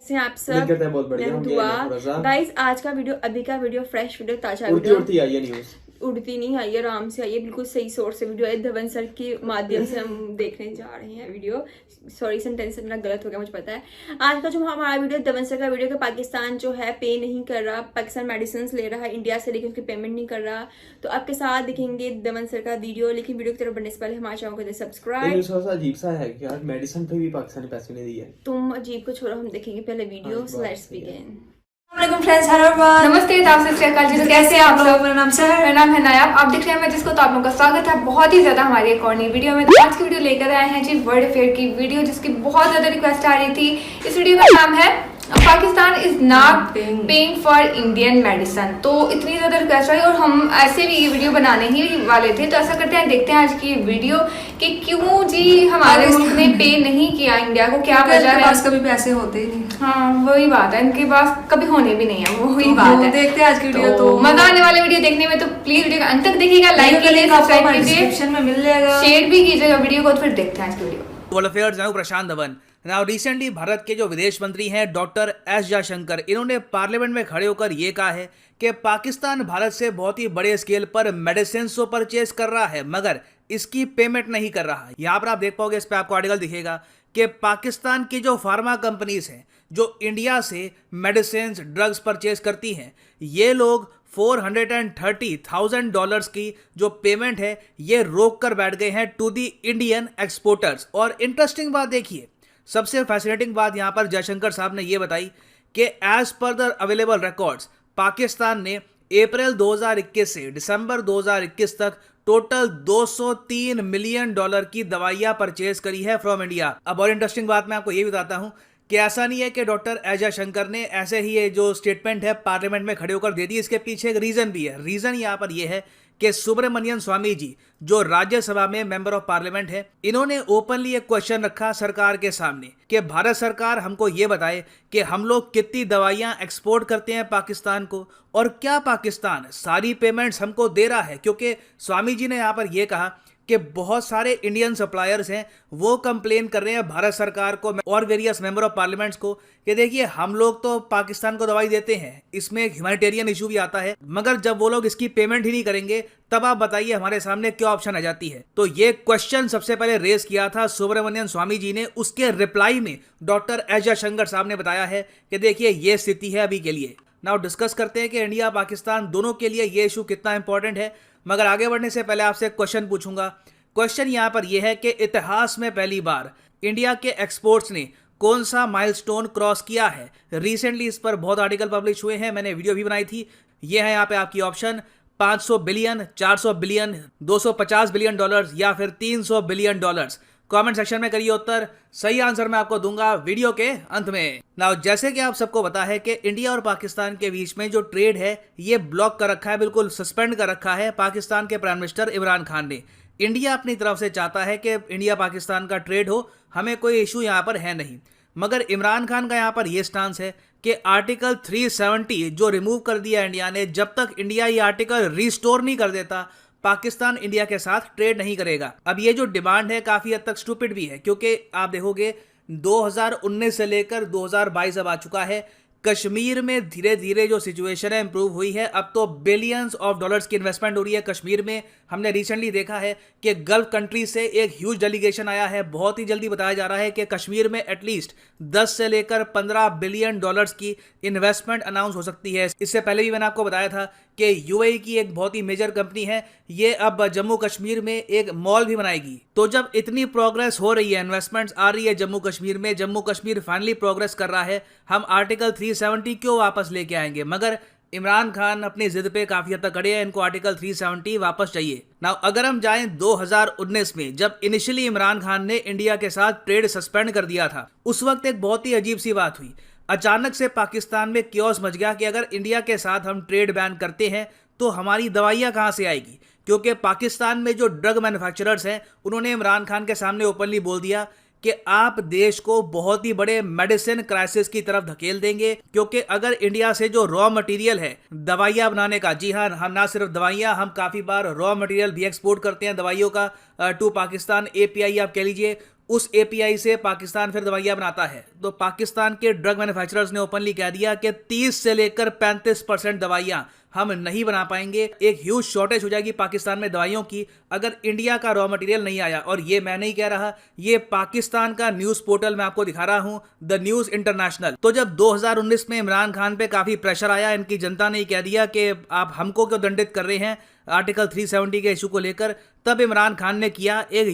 से आप सब बहुत बढ़िया दुआ। गाइस आज का वीडियो, अभी का वीडियो फ्रेश वीडियो, ताजा उड़ती वीडियो, उड़ती आई है न्यूज, उड़ती नहीं आई है, आराम से आई है, बिल्कुल सही सोर्स से वीडियो है। धवन सर के माध्यम से हम देखने जा रहे हैं वीडियो। सॉरी सेंटेंस मेरा गलत हो गया, मुझे पता है। आज का जो हमारा वीडियो धवन सर का वीडियो, कि पाकिस्तान जो है पे नहीं कर रहा, पाकिस्तान मेडिसिन ले रहा है इंडिया से, लेकिन उसकी पेमेंट नहीं कर रहा। तो आपके साथ दिखेंगे धवन सर का वीडियो, लेकिन वीडियो की तरफ बढ़ने से पहले हमारे चैनल को सब्सक्राइब। अजीब सा है कि यार मेडिसिन पे भी पाकिस्तानी पैसे नहीं दिए। तुम अजीब को छोड़ो, हम देखेंगे पहले video. Let's begin. Friends, hello everyone, नमस्ते, जी, कैसे हैं आप लोग? मेरा नाम सर, मेरा नाम है नायाब। आप देख रहे हैं मैं जिसको, तो आप लोगों का स्वागत है बहुत ही ज्यादा हमारी एक और नई वीडियो में। तो आज की वीडियो लेकर आए हैं जी वर्ल्ड फेयर की वीडियो, जिसकी बहुत ज्यादा रिक्वेस्ट आ रही थी। इस वीडियो का नाम है Pakistan is not paying for Indian medicine. तो इतनी ज्यादा रिक्वेस्ट आई और हम ऐसे भी ये वीडियो बनाने ही वाले थे। तो ऐसा करते हैं, देखते हैं आज की वीडियो कि क्यों जी हमारे मुल्क ने पे नहीं किया इंडिया को, क्या वजह है। पास कभी पैसे होते ही नहीं। हाँ वही बात है, इनके पास कभी होने भी नहीं है, वही बात है। देखते हैं आज की वीडियो। तो मजा आने वाले वीडियो देखने में, तो प्लीज वीडियो अंत तक देखिएगा, लाइक कीजिए, सब्सक्राइब कीजिए, डिस्क्रिप्शन में मिल जाएगा, शेयर भी कीजिएगा वीडियो को। तो फिर देखते हैं आज की वीडियो। वर्ल्ड अफेयर्स जनाब प्रशांत धवन। नाउ रिसेंटली भारत के जो विदेश मंत्री हैं डॉक्टर एस जयशंकर, इन्होंने पार्लियामेंट में खड़े होकर ये कहा है कि पाकिस्तान भारत से बहुत ही बड़े स्केल पर मेडिसिन तो परचेज कर रहा है, मगर इसकी पेमेंट नहीं कर रहा है। यहाँ पर आप देख पाओगे, इस पर आपको आर्टिकल दिखेगा कि पाकिस्तान की जो फार्मा कंपनीज हैं जो इंडिया से मेडिसिन ड्रग्स परचेज करती हैं, ये लोग $430,000 की जो पेमेंट है ये रोक कर बैठ गए हैं टू दी इंडियन एक्सपोर्टर्स। और इंटरेस्टिंग बात देखिए, सबसे फैसिनेटिंग बात यहां पर जयशंकर साहब ने ये बताई कि as per the available records Pakistan ने अप्रैल 2021 से दिसंबर 2021 तक टोटल $203 मिलियन की दवाइयां परचेज करी है फ्रॉम इंडिया। अब और इंटरेस्टिंग बात मैं आपको ये बताता हूं कि ऐसा नहीं है कि डॉक्टर एस जयशंकर ने ऐसे ही ये जो स्टेटमेंट है पार्लियामेंट में खड़े होकर दे दी। इसके पीछे एक रीजन भी है। रीजन यहाँ पर यह है कि सुब्रमण्यम स्वामी जी जो राज्यसभा में मेंबर ऑफ पार्लियामेंट है, इन्होंने ओपनली एक क्वेश्चन रखा सरकार के सामने कि भारत सरकार हमको ये बताए कि हम लोग कितनी दवाइयां एक्सपोर्ट करते हैं पाकिस्तान को, और क्या पाकिस्तान सारी पेमेंट्स हमको दे रहा है। क्योंकि स्वामी जी ने यहाँ पर यह कहा कि बहुत सारे इंडियन सप्लायर्स हैं वो कंप्लेन कर रहे हैं भारत सरकार को और वेरियस मेंबर ऑफ पार्लियामेंट्स को कि देखिए हम लोग तो पाकिस्तान को दवाई देते हैं, इसमें एक ह्यूमैनिटेरियन इशू भी आता है, मगर जब वो लोग इसकी पेमेंट ही नहीं करेंगे तब आप बताइए हमारे सामने क्या ऑप्शन आ जाती है। तो ये क्वेश्चन सबसे पहले रेज किया था सुब्रमण्यम स्वामी जी ने। उसके रिप्लाई में डॉक्टर एस जयशंकर साहब ने बताया है कि देखिए ये स्थिति है अभी के लिए। नाउ डिस्कस करते हैं कि इंडिया पाकिस्तान दोनों के लिए ये इशू कितना इंपॉर्टेंट है, मगर आगे बढ़ने से पहले आपसे एक क्वेश्चन पूछूंगा। क्वेश्चन यहां पर यह है कि इतिहास में पहली बार इंडिया के एक्सपोर्ट्स ने कौन सा माइलस्टोन क्रॉस किया है। रिसेंटली इस पर बहुत आर्टिकल पब्लिश हुए हैं, मैंने वीडियो भी बनाई थी। ये है यहाँ पे आपकी ऑप्शन 500 बिलियन, 400 बिलियन, $250 बिलियन या फिर $300 बिलियन। कमेंट सेक्शन में करिए उत्तर, सही आंसर मैं आपको दूंगा वीडियो के अंत में। नाउ जैसे कि आप सबको पता है कि इंडिया और पाकिस्तान के बीच में जो ट्रेड है ये ब्लॉक कर रखा है, बिल्कुल सस्पेंड कर रखा है पाकिस्तान के प्राइम मिनिस्टर इमरान खान ने। इंडिया अपनी तरफ से चाहता है कि इंडिया पाकिस्तान का ट्रेड हो, हमें कोई इशू यहाँ पर है नहीं, मगर इमरान खान का यहाँ पर यह स्टांस है कि आर्टिकल 370 जो रिमूव कर दिया इंडिया ने, जब तक इंडिया ये आर्टिकल रिस्टोर नहीं कर देता पाकिस्तान इंडिया के साथ ट्रेड नहीं करेगा। अब ये जो डिमांड है काफी हद तक स्टूपिड भी है, क्योंकि आप देखोगे 2019 से लेकर 2022 अब आ चुका है, कश्मीर में धीरे धीरे जो सिचुएशन है इंप्रूव हुई है। अब तो बिलियंस ऑफ डॉलर्स की इन्वेस्टमेंट हो रही है कश्मीर में। हमने रिसेंटली देखा है कि गल्फ कंट्री से एक ह्यूज डेलीगेशन आया है। बहुत ही जल्दी बताया जा रहा है कि कश्मीर में एटलीस्ट 10 से लेकर 15 बिलियन डॉलर्स की इन्वेस्टमेंट अनाउंस हो सकती है। इससे पहले भी मैंने आपको बताया था कि यूएई की एक बहुत ही मेजर कंपनी है, ये अब जम्मू कश्मीर में एक मॉल भी बनाएगी। तो जब इतनी प्रोग्रेस हो रही है, इन्वेस्टमेंट्स आ रही है जम्मू कश्मीर में, जम्मू कश्मीर फाइनली प्रोग्रेस कर रहा है, हम आर्टिकल 370 क्यों वापस लेके आएंगे। मगर इमरान खान अपनी जिद पे काफी हद तक खड़े हैं, इनको आर्टिकल 370 वापस चाहिए। नाउ अगर हम जाएं 2019 में, जब इनिशियली इमरान खान ने इंडिया के साथ ट्रेड सस्पेंड कर दिया था, उस वक्त एक बहुत ही अजीब सी बात हुई। अचानक से पाकिस्तान में क्योस मच गया कि अगर इंडिया के साथ हम ट्रेड बैन करते हैं तो हमारी दवाइयां कहां से आएगी। क्योंकि पाकिस्तान में जो ड्रग मैन्युफैक्चरर्स हैं उन्होंने इमरान खान के सामने ओपनली बोल दिया कि आप देश को बहुत ही बड़े मेडिसिन क्राइसिस की तरफ धकेल देंगे, क्योंकि अगर इंडिया से जो रॉ मटेरियल है दवाइयाँ बनाने का, जी हाँ, हम ना सिर्फ दवाइयाँ, हम काफ़ी बार रॉ मटेरियल भी एक्सपोर्ट करते हैं दवाइयों का टू पाकिस्तान, API आप कह लीजिए, उस API से पाकिस्तान फिर दवाइयाँ बनाता है। तो पाकिस्तान के ड्रग मैन्युफैक्चरर्स ने ओपनली कह दिया कि 30 से लेकर 35% दवाइयाँ हम नहीं बना पाएंगे। एक ह्यूज शॉर्टेज हो जाएगी पाकिस्तान में दवाइयों की अगर इंडिया का रॉ मटेरियल नहीं आया। और ये मैं नहीं कह रहा, ये पाकिस्तान का न्यूज़ पोर्टल मैं आपको दिखा रहा हूँ, द न्यूज़ इंटरनेशनल। तो जब 2019 में इमरान खान पे काफ़ी प्रेशर आया, इनकी जनता ने कह दिया कि आप हमको क्यों दंडित कर रहे हैं आर्टिकल 370 के इशू को लेकर, तब इमरान खान ने किया एक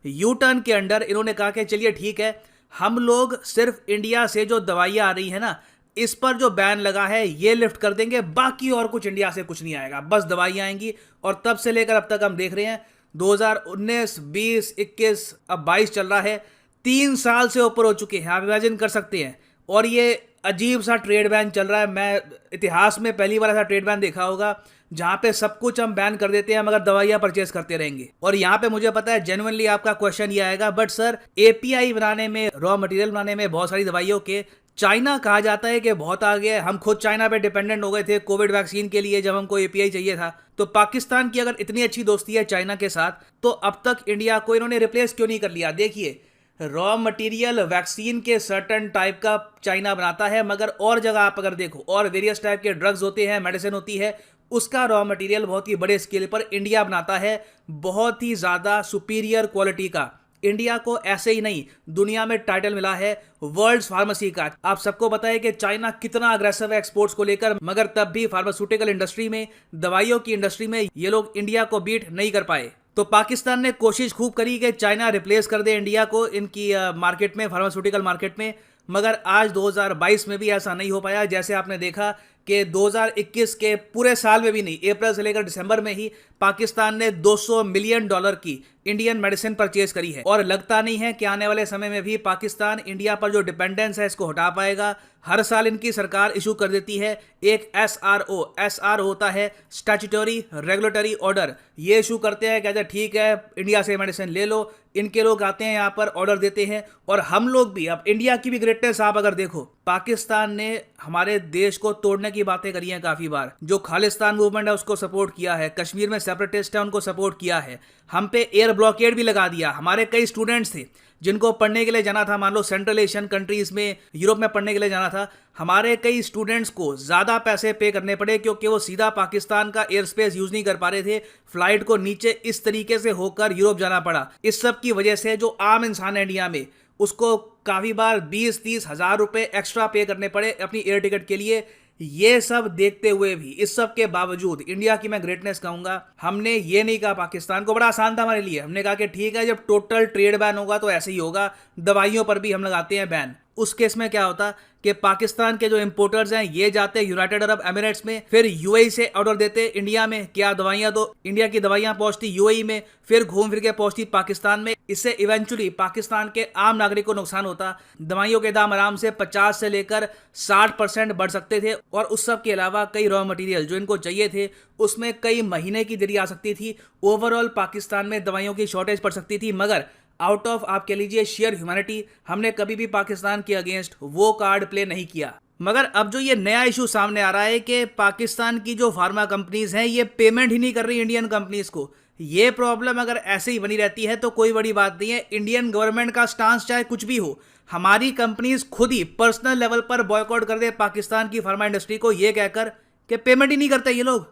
यू टर्न के अंडर इन्होंने कहा कि चलिए ठीक है, हम लोग सिर्फ इंडिया से जो दवाइयाँ आ रही है ना, इस पर जो बैन लगा है ये लिफ्ट कर देंगे, बाकी और कुछ इंडिया से कुछ नहीं आएगा, बस दवाइयाँ आएंगी। और तब से लेकर अब तक हम देख रहे हैं 2019, 20, 21, अब 22 चल रहा है, 3 साल से ऊपर हो चुके हैं, आप इमेजिन कर सकते हैं। और ये अजीब सा ट्रेड बैन चल रहा है। मैं इतिहास में पहली बार ऐसा ट्रेड बैन देखा होगा जहां पे सब कुछ हम बैन कर देते हैं मगर दवाइयां परचेस करते रहेंगे। और यहां पे मुझे पता है जेन्युइनली आपका क्वेश्चन ये आएगा, बट सर API बनाने में, रॉ मटेरियल बनाने में बहुत सारी दवाइयों के चाइना कहा जाता है कि बहुत आगे है, हम खुद चाइना पे डिपेंडेंट हो गए थे कोविड वैक्सीन के लिए जब हमको API चाहिए था। तो पाकिस्तान की अगर इतनी अच्छी दोस्ती है चाइना के साथ, तो अब तक इंडिया को इन्होंने रिप्लेस क्यों नहीं कर लिया? देखिए, रॉ मटेरियल वैक्सीन के सर्टन टाइप का चाइना बनाता है, मगर और जगह आप अगर देखो, और वेरियस टाइप के ड्रग्स होते हैं, मेडिसिन होती है, उसका रॉ मटेरियल बहुत ही बड़े स्केल पर इंडिया बनाता है, बहुत ही ज़्यादा सुपीरियर क्वालिटी का। इंडिया को ऐसे ही नहीं, दुनिया में टाइटल मिला है वर्ल्ड्स फार्मेसी का। आप सबको पता है कि चाइना कितना अग्रेसिव है एक्सपोर्ट्स को लेकर, मगर तब भी फार्मास्यूटिकल इंडस्ट्री में, दवाइयों की इंडस्ट्री में ये लोग इंडिया को बीट नहीं कर पाए। तो पाकिस्तान ने कोशिश खूब करी कि चाइना रिप्लेस कर दे इंडिया को इनकी मार्केट में, फार्मास्यूटिकल मार्केट में, मगर आज 2022 में भी ऐसा नहीं हो पाया। जैसे आपने देखा कि 2021 के पूरे साल में भी नहीं, अप्रैल से लेकर दिसंबर में ही पाकिस्तान ने $200 मिलियन की इंडियन मेडिसिन परचेज करी है। और लगता नहीं है कि आने वाले समय में भी पाकिस्तान इंडिया पर जो डिपेंडेंस है इसको हटा पाएगा। हर साल इनकी सरकार इशू कर देती है एक SRO होता है स्टैट्यूटरी रेगुलेटरी ऑर्डर, ये इशू करते हैं, कहते हैं ठीक है इंडिया से मेडिसिन ले लो। इनके लोग आते हैं यहाँ पर, ऑर्डर देते हैं, और हम लोग भी, अब इंडिया की भी ग्रेटनेस आप अगर देखो, पाकिस्तान ने हमारे देश को तोड़ने की बातें करी हैं काफी बार, जो खालिस्तान मूवमेंट है उसको सपोर्ट किया है, कश्मीर में सेपरेटिस्ट है उनको सपोर्ट किया है, हम पे एयर ब्लॉकेड भी लगा दिया। हमारे कई स्टूडेंट्स थे जिनको पढ़ने के लिए जाना था, मान लो सेंट्रल एशियन कंट्रीज में, यूरोप में पढ़ने के लिए जाना था, हमारे कई स्टूडेंट्स को ज़्यादा पैसे पे करने पड़े क्योंकि वो सीधा पाकिस्तान का एयर स्पेस यूज़ नहीं कर पा रहे थे, फ्लाइट को नीचे इस तरीके से होकर यूरोप जाना पड़ा। इस सब की वजह से जो आम इंसान है इंडिया में, उसको काफ़ी बार 20-30 हज़ार रुपये एक्स्ट्रा पे करने पड़े अपनी एयर टिकट के लिए। ये सब देखते हुए भी, इस सब के बावजूद इंडिया की मैं ग्रेटनेस कहूंगा, हमने ये नहीं कहा पाकिस्तान को, बड़ा आसान था हमारे लिए, हमने कहा कि ठीक है जब टोटल ट्रेड बैन होगा तो ऐसे ही होगा, दवाइयों पर भी हम लगाते हैं बैन। उस केस में क्या होता कि पाकिस्तान के जो इंपोर्टर्स हैं ये जाते यूनाइटेड अरब एमिरेट्स में, फिर UAE से ऑर्डर देते इंडिया में, क्या दवाइयाँ, तो इंडिया की दवाइयाँ पहुँचती UAE में, फिर घूम फिर के पहुँचती पाकिस्तान में। इससे इवेंचुअली पाकिस्तान के आम नागरिक को नुकसान होता। दवाइयों के दाम आराम से 50 से लेकर 60% बढ़ सकते थे, और उस सब के अलावा कई रॉ मटेरियल जो इनको चाहिए थे उसमें कई महीने की देरी आ सकती थी। ओवरऑल पाकिस्तान में दवाइयों की शॉर्टेज पड़ सकती थी, मगर आउट ऑफ आप कह लीजिए शेयर ह्यूमैनिटी, हमने कभी भी पाकिस्तान के अगेंस्ट वो कार्ड प्ले नहीं किया। मगर अब जो ये नया इशू सामने आ रहा है कि पाकिस्तान की जो फार्मा कंपनीज हैं ये पेमेंट ही नहीं कर रही इंडियन कंपनीज को, ये प्रॉब्लम अगर ऐसे ही बनी रहती है तो कोई बड़ी बात नहीं है। इंडियन गवर्नमेंट का स्टांस चाहे कुछ भी हो, हमारी कंपनीज खुद ही पर्सनल लेवल पर बॉयकॉट कर दे पाकिस्तान की फार्मा इंडस्ट्री को, ये कहकर कि पेमेंट ही नहीं करते ये लोग।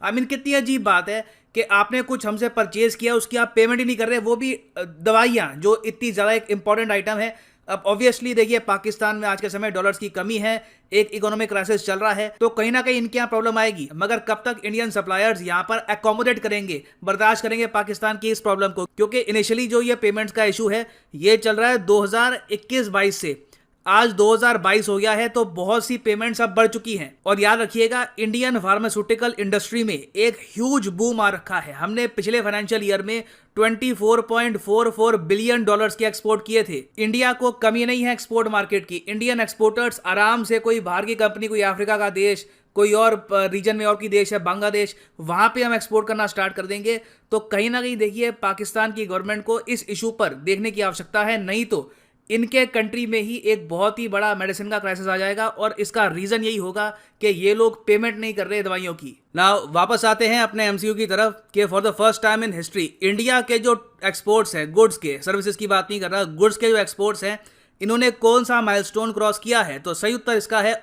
आई मीन कितनी अजीब बात है कि आपने कुछ हमसे परचेज किया, उसकी आप पेमेंट ही नहीं कर रहे, वो भी दवाइयाँ जो इतनी ज़्यादा एक इंपॉर्टेंट आइटम है। अब ऑब्वियसली देखिए पाकिस्तान में आज के समय डॉलर्स की कमी है, एक इकोनॉमिक क्राइसिस चल रहा है, तो कहीं ना कहीं इनके यहाँ प्रॉब्लम आएगी, मगर कब तक इंडियन सप्लायर्स यहाँ पर अकोमोडेट करेंगे, बर्दाश्त करेंगे पाकिस्तान की इस प्रॉब्लम को? क्योंकि इनिशियली जो ये पेमेंट्स का इशू है ये चल रहा है 2021-22 से, आज 2022 हो गया है, तो बहुत सी पेमेंट्स अब बढ़ चुकी हैं। और याद रखिएगा इंडियन फार्मास्यूटिकल इंडस्ट्री में एक ह्यूज बूम आ रखा है। हमने पिछले फाइनेंशियल ईयर में $24.44 बिलियन के एक्सपोर्ट किए थे। इंडिया को कमी नहीं है एक्सपोर्ट मार्केट की, इंडियन एक्सपोर्टर्स आराम से, कोई बाहर की कंपनी, कोई अफ्रीका का देश, कोई और रीजन में और की देश है बांग्लादेश, वहाँ पे हम एक्सपोर्ट करना स्टार्ट कर देंगे, तो कहीं ना कहीं देखिए पाकिस्तान की गवर्नमेंट को इस इशू पर देखने की आवश्यकता है, नहीं तो इनके कंट्री में ही एक बहुत ही बड़ा मेडिसिन का क्राइसिस आ जाएगा और इसका रीजन यही होगा कि ये लोग पेमेंट नहीं कर रहे दवाइयों की। नाउ वापस आते हैं अपने एमसीयू की तरफ कि for the first time in history India के जो एक्सपोर्ट्स हैं गुड्स के, सर्विसेज की बात नहीं कर रहा, गुड्स के जो एक्सपोर्ट्स हैं इन्होंने कौन सा माइलस्टोन क्रॉस किया है, तो सही उत्तर इसका है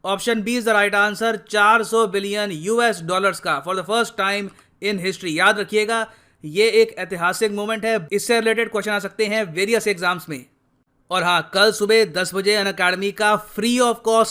option B is the right answer, 400 billion US dollars का for the first time in history. याद रखिएगा ये एक ऐतिहासिक मोमेंट है, इससे रिलेटेड क्वेश्चन आ सकते हैं वेरियस एग्जाम्स में। और हाँ, कल सुबह 10 बजे अनअकैडमी का फ्री ऑफ कॉस्ट